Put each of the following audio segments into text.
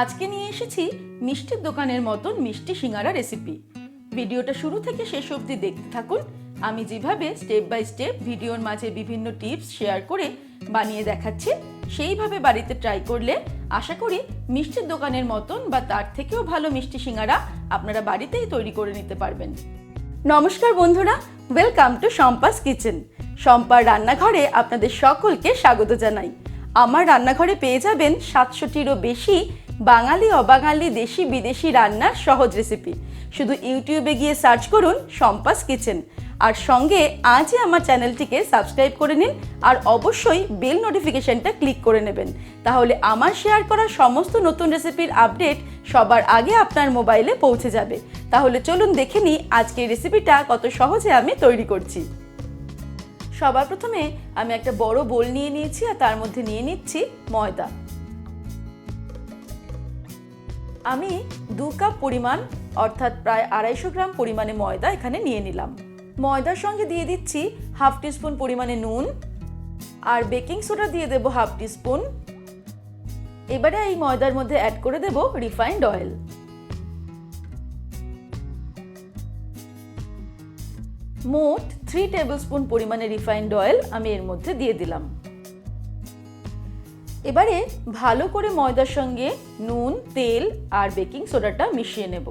আজকে নিয়ে এসেছি মিষ্টির দোকানের মতন মিষ্টি সিঙ্গারা রেসিপি। ভিডিওটা শুরু থেকে শেষ অবধি দেখতে থাকুন। আমি যেভাবে স্টেপ বাই স্টেপ ভিডিওর মাঝে বিভিন্ন টিপস শেয়ার করে বানিয়ে দেখাচ্ছি, সেইভাবে বাড়িতে ট্রাই করলে আশা করি মিষ্টির দোকানের মতন বা তার থেকেও ভালো মিষ্টি সিঙ্গারা আপনারা বাড়িতেই তৈরি করে নিতে পারবেন। নমস্কার বন্ধুরা, ওয়েলকাম টু শম্পাস কিচেন। শম্পার রান্নাঘরে আপনাদের সকলকে স্বাগত জানাই। আমার রান্নাঘরে পেয়ে যাবেন 700টিরও বেশি বাঙালি অবাঙালি দেশি বিদেশি রান্নার সহজ রেসিপি। শুধু ইউটিউবে গিয়ে সার্চ করুন শম্পাস কিচেন, আর সঙ্গে আজই আমার চ্যানেলটিকে সাবস্ক্রাইব করে নিন, আর অবশ্যই বেল নোটিফিকেশনটা ক্লিক করে নেবেন। তাহলে আমার শেয়ার করা সমস্ত নতুন রেসিপির আপডেট সবার আগে আপনার মোবাইলে পৌঁছে যাবে। তাহলে চলুন দেখে নিই আজকের রেসিপিটা কত সহজে আমি তৈরি করছি। সবার প্রথমে আমি একটা বড় বোল নিয়ে নিয়েছি, আর তার মধ্যে নিয়ে নিচ্ছি ময়দা। আমি 2 কাপ পরিমাণ অর্থাৎ প্রায় 250 গ্রাম পরিমাণে ময়দা এখানে নিয়ে নিলাম। ময়দার সঙ্গে দিয়ে দিচ্ছি 1/2 টিস্পুন পরিমাণে নুন, আর বেকিং সোডা দিয়ে দেবো 1/2 টিস্পুন। এবারে এই ময়দার মধ্যে অ্যাড করে দেবো রিফাইন্ড অয়েল। মোট 3 টেবিলস্পুন পরিমাণে রিফাইন্ড অয়েল আমি এর মধ্যে দিয়ে দিলাম। এবারে ভালো করে ময়দার সঙ্গে নুন, তেল আর বেকিং সোডাটা মিশিয়ে নেব।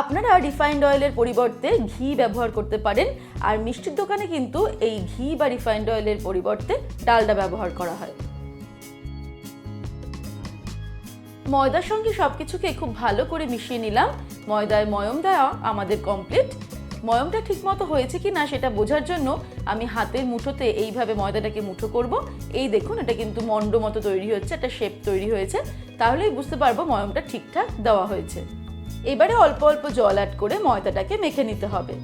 আপনারা রিফাইন্ড অয়েলের পরিবর্তে ঘি ব্যবহার করতে পারেন, আর মিষ্টির দোকানে কিন্তু এই ঘি বা রিফাইন্ড অয়েলের পরিবর্তে ডালডা ব্যবহার করা হয়। ময়দার সঙ্গে সবকিছুকে খুব ভালো করে মিশিয়ে নিলাম। ময়দায় ময়ম দেওয়া আমাদের কমপ্লিট। ময়মটা ঠিকমতো হয়েছে কি না সেটা বোঝার জন্য আমি হাতের মুঠোতে এইভাবে ময়দাটাকে মুঠো করব। এই দেখুন, এটা কিন্তু মন্ড মতো তৈরি হচ্ছে, একটা শেপ তৈরি হয়েছে, তাহলেই বুঝতে পারবো ময়মটা ঠিকঠাক দেওয়া হয়েছে। এবারে অল্প অল্প জল অ্যাড করে ময়দাটাকে মেখে নিতে হবে।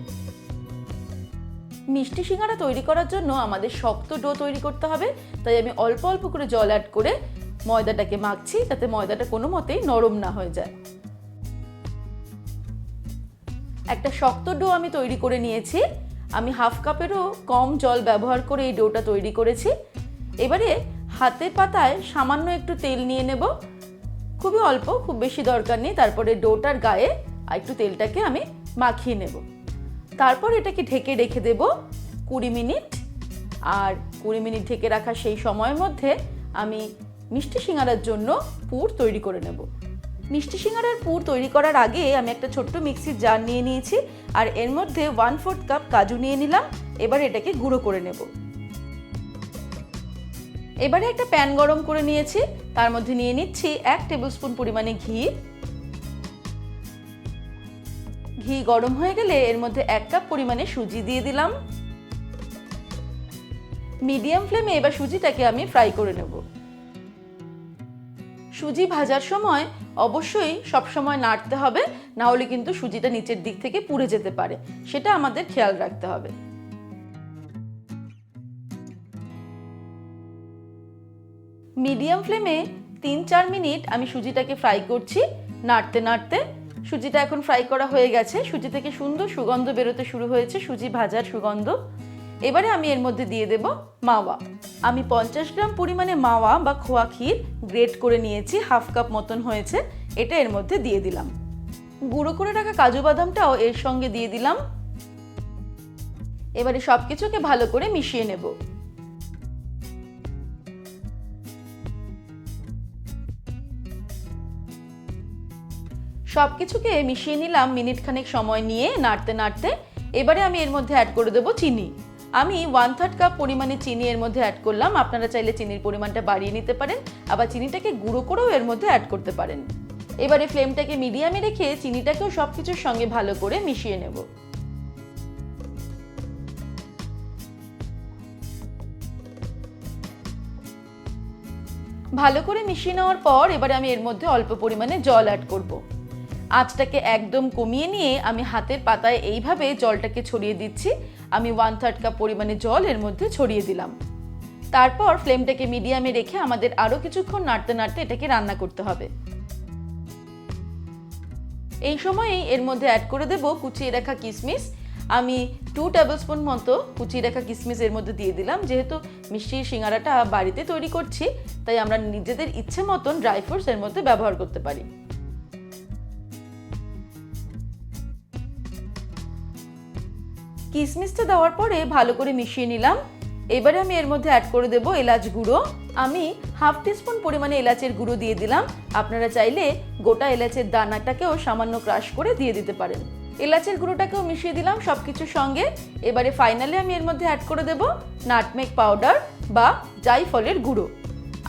মিষ্টি সিঙ্গারা তৈরি করার জন্য আমাদের শক্ত ডো তৈরি করতে হবে, তাই আমি অল্প অল্প করে জল অ্যাড করে ময়দাটাকে মাখছি, যাতে ময়দাটা কোনো মতেই নরম না হয়ে যায়। একটা শক্ত ডো আমি তৈরি করে নিয়েছি। আমি 1/2 কাপেরও কম জল ব্যবহার করে এই ডোটা তৈরি করেছি। এবারে হাতের পাতায় সামান্য একটু তেল নিয়ে নেব, খুবই অল্প, খুব বেশি দরকার নেই। তারপরে ডোটার গায়ে একটু তেলটাকে আমি মাখিয়ে নেব। তারপর এটাকে ঢেকে রেখে দেব 20 মিনিট। আর 20 মিনিট ঢেকে রাখা সেই সময়ের মধ্যে আমি মিষ্টি সিঙ্গারার জন্য পুর তৈরি করে নেব। মিষ্টি সিঙ্গারার পুর তৈরি করার আগে আমি একটা ছোট্ট মিক্সির জার নিয়ে নিয়েছি, আর এর মধ্যে 1/4 কাপ কাজু নিয়ে নিলাম। এবার এটাকে গুঁড়ো করে নেব। এবারে একটা প্যান গরম করে নিয়েছি, তার মধ্যে নিয়ে নিচ্ছি 1 টেবিলস্পুন পরিমাণে ঘি। ঘি গরম হয়ে গেলে এর মধ্যে 1 কাপ পরিমাণে সুজি দিয়ে দিলাম। মিডিয়াম ফ্লেমে এবার সুজিটাকে আমি ফ্রাই করে নেব। সুজি ভাজার সময় অবশ্যই সবসময় নাড়তে হবে, না হলে কিন্তু সুজিটা নিচের দিক থেকে পুড়ে যেতে পারে, সেটা আমাদের খেয়াল রাখতে হবে। মিডিয়াম ফ্লেমে 3-4 মিনিট আমি সুজিটাকে ফ্রাই করছি, নাড়তে নাড়তে। সুজিটা এখন ফ্রাই করা হয়ে গেছে, সুজি থেকে সুন্দর সুগন্ধ বেরোতে শুরু হয়েছে, সুজি ভাজার সুগন্ধ। এবারে আমি এর মধ্যে দিয়ে দেব মাওয়া। আমি 50 গ্রাম পরিমাণে মাওয়া বা খোয়া ক্ষীর গ্রেট করে নিয়েছি, 1/2 কাপ মতন হয়েছে, এটা এর মধ্যে দিয়ে দিলাম। গুঁড়ো করে রাখা কাজু বাদামটাও এর সঙ্গে দিয়ে দিলাম। এবারে সবকিছুকে ভালো করে মিশিয়ে নেব। সবকিছুকে মিশিয়ে নিলাম মিনিট খানেক সময় নিয়ে, নাড়তে নাড়তে। এবারে আমি এর মধ্যে অ্যাড করে দেবো চিনি। আমি 1/3 কাপ পরিমাণে চিনি এর মধ্যে অ্যাড করলাম। আপনারা চাইলে চিনির পরিমাণটা বাড়িয়ে নিতে পারেন, আবার চিনিটাকে গুঁড়ো করেও এর মধ্যে অ্যাড করতে পারেন। এবারে ফ্লেমটাকে মিডিয়ামে রেখে চিনিটাকেও সবকিছুর সঙ্গে ভালো করে মিশিয়ে নেব। ভালো করে মিশিয়ে নেওয়ার পর এবারে আমি এর মধ্যে অল্প পরিমাণে জল অ্যাড করব। আঁচটাকে একদম কমিয়ে নিয়ে আমি হাতের পাতায় এইভাবে জলটাকে ছড়িয়ে দিচ্ছি। আমি 1/3 কাপ পরিমাণে জল এর মধ্যে ছড়িয়ে দিলাম। তারপর ফ্লেমটাকে মিডিয়ামে রেখে আমাদের আরও কিছুক্ষণ নাড়তে নাড়তে এটাকে রান্না করতে হবে। এই সময়েই এর মধ্যে অ্যাড করে দেব কুচিয়ে রাখা কিশমিশ। আমি 2 টেবিলস্পুন মতো কুচিয়ে রাখা কিশমিশ এর মধ্যে দিয়ে দিলাম। যেহেতু মিষ্টির সিঙ্গারাটা বাড়িতে তৈরি করছি, তাই আমরা নিজেদের ইচ্ছে মতন ড্রাই ফ্রুটস এর মধ্যে ব্যবহার করতে পারি। কিশমিশটা দেওয়ার পরে ভালো করে মিশিয়ে নিলাম। এবারে আমি এর মধ্যে অ্যাড করে দেব এলাচ গুঁড়ো। আমি হাফ টিস্পুন পরিমাণে এলাচের গুঁড়ো দিয়ে দিলাম। আপনারা চাইলে গোটা এলাচের দানাটাকেও সামান্য ক্রাশ করে দিয়ে দিতে পারেন। এলাচের গুঁড়োটাকেও মিশিয়ে দিলাম সব কিছুর সঙ্গে। এবারে ফাইনালি আমি এর মধ্যে অ্যাড করে দেব নাটমেগ পাউডার বা জায়ফলের গুঁড়ো।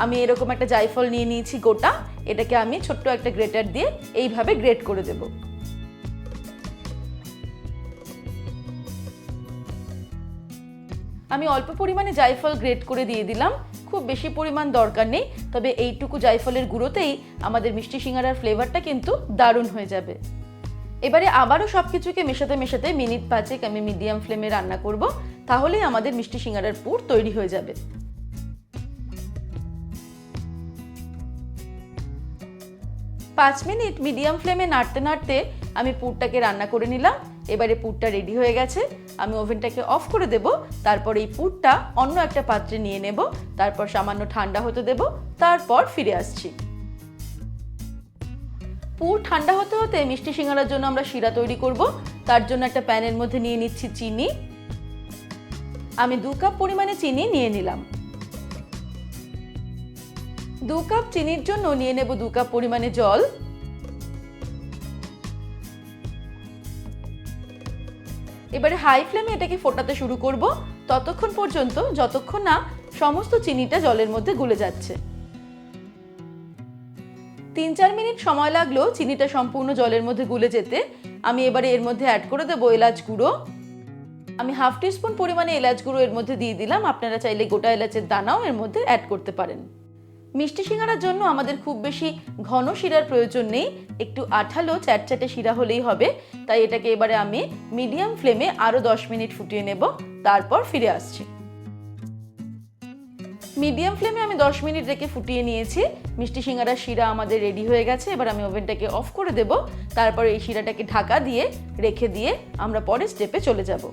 আমি এরকম একটা জায়ফল নিয়ে নিয়েছি গোটা, এটাকে আমি ছোট্ট একটা গ্রেটার দিয়ে এইভাবে গ্রেট করে দেব। আমি অল্প পরিমাণে জায়ফল গ্রেট করে দিয়ে দিলাম, খুব বেশি পরিমাণ দরকার নেই, তবে এইটুকু জায়ফলের গুঁড়োতেই আমাদের মিষ্টি সিঙ্গারার ফ্লেভারটা কিন্তু দারুণ হয়ে যাবে। এবারে আবারও সব কিছুকে মেশাতে মেশাতে মিনিট 5 আমি মিডিয়াম ফ্লেমে রান্না করব, তাহলেই আমাদের মিষ্টি সিঙ্গারার পুর তৈরি হয়ে যাবে। পাঁচ মিনিট মিডিয়াম ফ্লেমে নাড়তে নাড়তে আমি পুরটাকে রান্না করে নিলাম। এবারে পুরটা রেডি হয়ে গেছে, আমি ওভেনটাকে অফ করে দেব। তারপর এই পুরটা অন্য একটা পাত্রে নিয়ে নেব, তারপর সামান্য ঠান্ডা হতে দেব, তারপর ফিরে আসছি। পুর ঠান্ডা হতে হতে মিষ্টি সিঙ্গারার জন্য আমরা শিরা তৈরি করব। তার জন্য একটা প্যানের মধ্যে নিয়ে নিচ্ছি চিনি। আমি 2 কাপ পরিমাণে চিনি নিয়ে নিলাম। 2 কাপ চিনির জন্য নিয়ে নেব 2 কাপ পরিমাণে জল। এবারে হাই ফ্লেমে এটাকে ফোটাতে শুরু করব, ততক্ষণ পর্যন্ত যতক্ষণ না সমস্ত চিনিটা জলের মধ্যে গলে যাচ্ছে। 3-4 মিনিট সময় লাগলো চিনিটা সম্পূর্ণ জলের মধ্যে গুলে যেতে। আমি এবারে এর মধ্যে অ্যাড করে দেব এলাচ গুঁড়ো। আমি হাফ টিস্পুন পরিমাণে এলাচ গুঁড়ো এর মধ্যে দিয়ে দিলাম। আপনারা চাইলে গোটা এলাচের দানাও এর মধ্যে অ্যাড করতে পারেন। মিষ্টি সিঙ্গারার জন্য আমাদের খুব বেশি ঘন শিরার প্রয়োজন নেই, একটু আঠালো চ্যাটচ্যাটে শিরা হলেই হবে। তাই এটাকে এবারে আমি মিডিয়াম ফ্লেমে আরও 10 মিনিট ফুটিয়ে নেব, তারপর ফিরে আসছি। মিডিয়াম ফ্লেমে আমি 10 মিনিট রেখে ফুটিয়ে নিয়েছি। মিষ্টি সিঙ্গারার শিরা আমাদের রেডি হয়ে গেছে। এবার আমি ওভেনটাকে অফ করে দেব, তারপর এই শিরাটাকে ঢাকা দিয়ে রেখে দিয়ে আমরা পরের স্টেপে চলে যাব।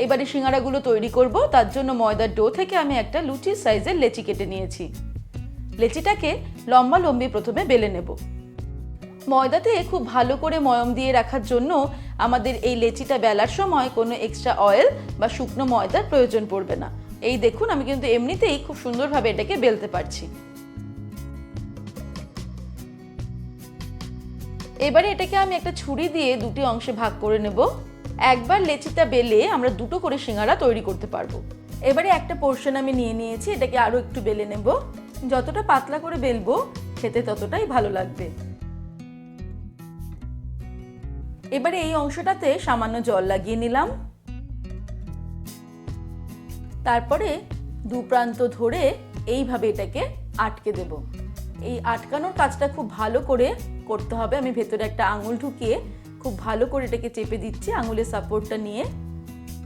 এবারে সিঙ্গারাগুলো তৈরি করব। তার জন্য ময়দার ডো থেকে আমি একটা লুচির সাইজের লেচি কেটে নিয়েছি। লেচিটাকে লম্বা লম্বি প্রথমে বেলে নেব। ময়দাতে খুব ভালো করে ময়ম দিয়ে রাখার জন্য আমাদের এই লেচিটা বেলার সময় কোনো এক্সট্রা অয়েল বা শুকনো ময়দার প্রয়োজন পড়বে না। এই দেখুন, আমি কিন্তু এমনিতেই খুব সুন্দরভাবে এটাকে বেলতে পারছি। এবারে এটাকে আমি একটা ছুরি দিয়ে দুটি অংশে ভাগ করে নেব। একবার লেচিটা বেলে আমরা দুটো করে সিঙ্গারা তৈরি করতে পারবো। এবারে একটা পোর্শন আমি নিয়ে নিয়েছি, এটাকে আরো একটু বেলে নেব। যতটা পাতলা করে বেলবো খেতে ততটাই ভালো লাগবে। এবারে এই অংশটাতে সামান্য জল লাগিয়ে নিলাম। তারপরে দু প্রান্ত ধরে এইভাবে এটাকে আটকে দেব। এই আটকানোর কাজটা খুব ভালো করে করতে হবে। আমি ভেতরে একটা আঙুল ঢুকিয়ে খুব ভালো করে এটাকে চেপে দিচ্ছি আঙুলের সাপোর্টটা নিয়ে।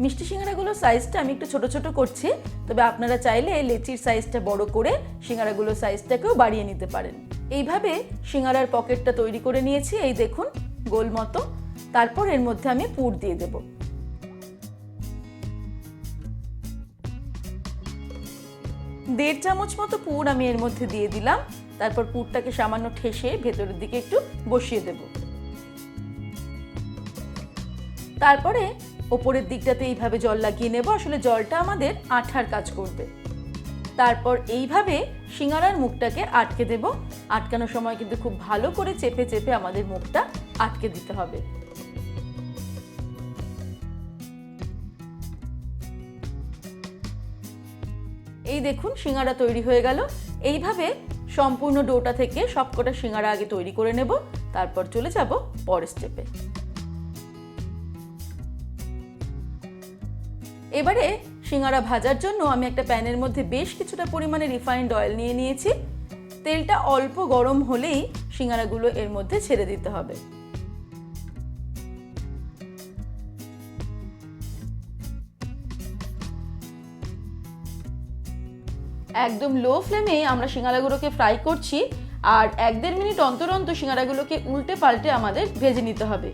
মিষ্টি সিঙ্গারাগুলোর সাইজটা আমি একটু ছোট ছোট করছি, তবে আপনারা চাইলে লেচির সাইজটা বড় করে সিঙ্গারাগুলোর সাইজটাকেও বাড়িয়ে নিতে পারেন। এইভাবে সিঙ্গারার পকেটটা তৈরি করে নিয়েছি, এই দেখুন গোল মতো। তারপর এর মধ্যে আমি পুর দিয়ে দেব। দেড় চামচ মতো পুর আমি এর মধ্যে দিয়ে দিলাম। তারপর পুরটাকে সামান্য ঠেসে ভেতরের দিকে একটু বসিয়ে দেব। তারপরে ওপরের দিকটাতে এইভাবে জল লাগিয়ে নেব। আসলে জলটা আমাদের আঠার কাজ করবে। তারপর এইভাবে সিঙ্গারার মুখটাকে আটকে দেব। আটকানোর সময় কিন্তু খুব ভালো করে চেপে চেপে আমাদের মুখটা আটকে দিতে হবে। এই দেখুন সিঙ্গারা তৈরি হয়ে গেল। এইভাবে সম্পূর্ণ ডোটা থেকে সবকটা সিঙ্গারা আগে তৈরি করে নেব, তারপর চলে যাব পরের স্টেপে। এবারে সিঙ্গারা ভাজার জন্য আমি একটা প্যানের মধ্যে বেশ কিছুটা পরিমাণে রিফাইন্ড অয়েল নিয়ে নিয়েছি। তেলটা অল্প গরম হলেই সিঙ্গারাগুলো এর মধ্যে ছেড়ে দিতে হবে। একদম লো ফ্লেমে আমরা সিঙ্গারাগুলোকে ফ্রাই করছি, আর 1-1.5 মিনিট অন্তর অন্তর সিঙ্গারাগুলোকে উল্টে পাল্টে আমাদের ভেজে নিতে হবে।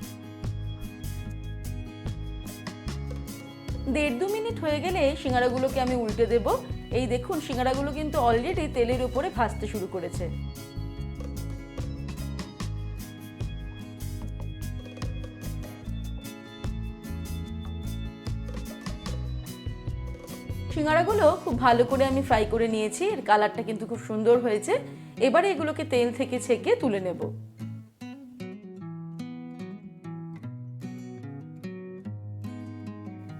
1.5-2 মিনিট হয়ে গেলে সিঙ্গারাগুলোকে আমি উল্টে দেব। এই দেখুন সিঙ্গারাগুলো কিন্তু অলরেডি তেলের উপরে ভাজতে শুরু করেছে। সিঙ্গারাগুলো খুব ভালো করে আমি ফ্রাই করে নিয়েছি, এর কালারটা কিন্তু খুব সুন্দর হয়েছে। এবারে এগুলোকে তেল থেকে ছেঁকে তুলে নেব।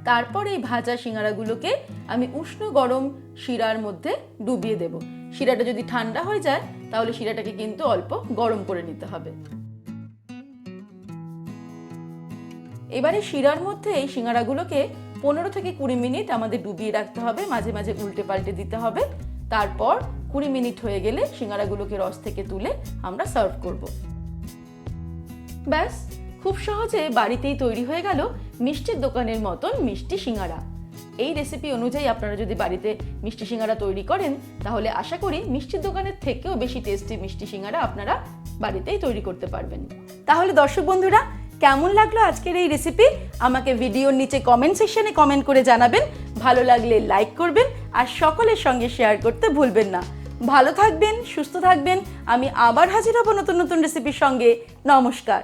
তারপর এই ভাজা সিঙ্গারাগুলোকে আমি উষ্ণ গরম শিরার মধ্যে ডুবিয়ে দেব। শিরাটা যদি ঠান্ডা হয়ে যায় তাহলে শিরাটাকে কিন্তু অল্প গরম করে নিতে হবে। এবারে শিরার মধ্যে এই সিঙ্গারাগুলোকে 15 থেকে 20 মিনিট আমাদের ডুবিয়ে রাখতে হবে, মাঝে মাঝে উল্টে পাল্টে দিতে হবে। তারপর 20 মিনিট হয়ে গেলে সিঙ্গারাগুলোকে রস থেকে তুলে আমরা সার্ভ করব। ব্যাস, খুব সহজে বাড়িতেই তৈরি হয়ে গেল মিষ্টির দোকানের মতন মিষ্টি সিঙ্গারা। এই রেসিপি অনুযায়ী আপনারা যদি বাড়িতে মিষ্টি সিঙ্গারা তৈরি করেন তাহলে আশা করি মিষ্টির দোকানের থেকেও বেশি টেস্টি মিষ্টি সিঙ্গারা আপনারা বাড়িতেই তৈরি করতে পারবেন। তাহলে দর্শক বন্ধুরা, কেমন লাগলো আজকের এই রেসিপি আমাকে ভিডিওর নিচে কমেন্ট সেকশনে কমেন্ট করে জানাবেন। ভালো লাগলে লাইক করবেন আর সকলের সঙ্গে শেয়ার করতে ভুলবেন না। ভালো থাকবেন, সুস্থ থাকবেন। আমি আবার হাজির হব নতুন নতুন রেসিপির সঙ্গে। নমস্কার।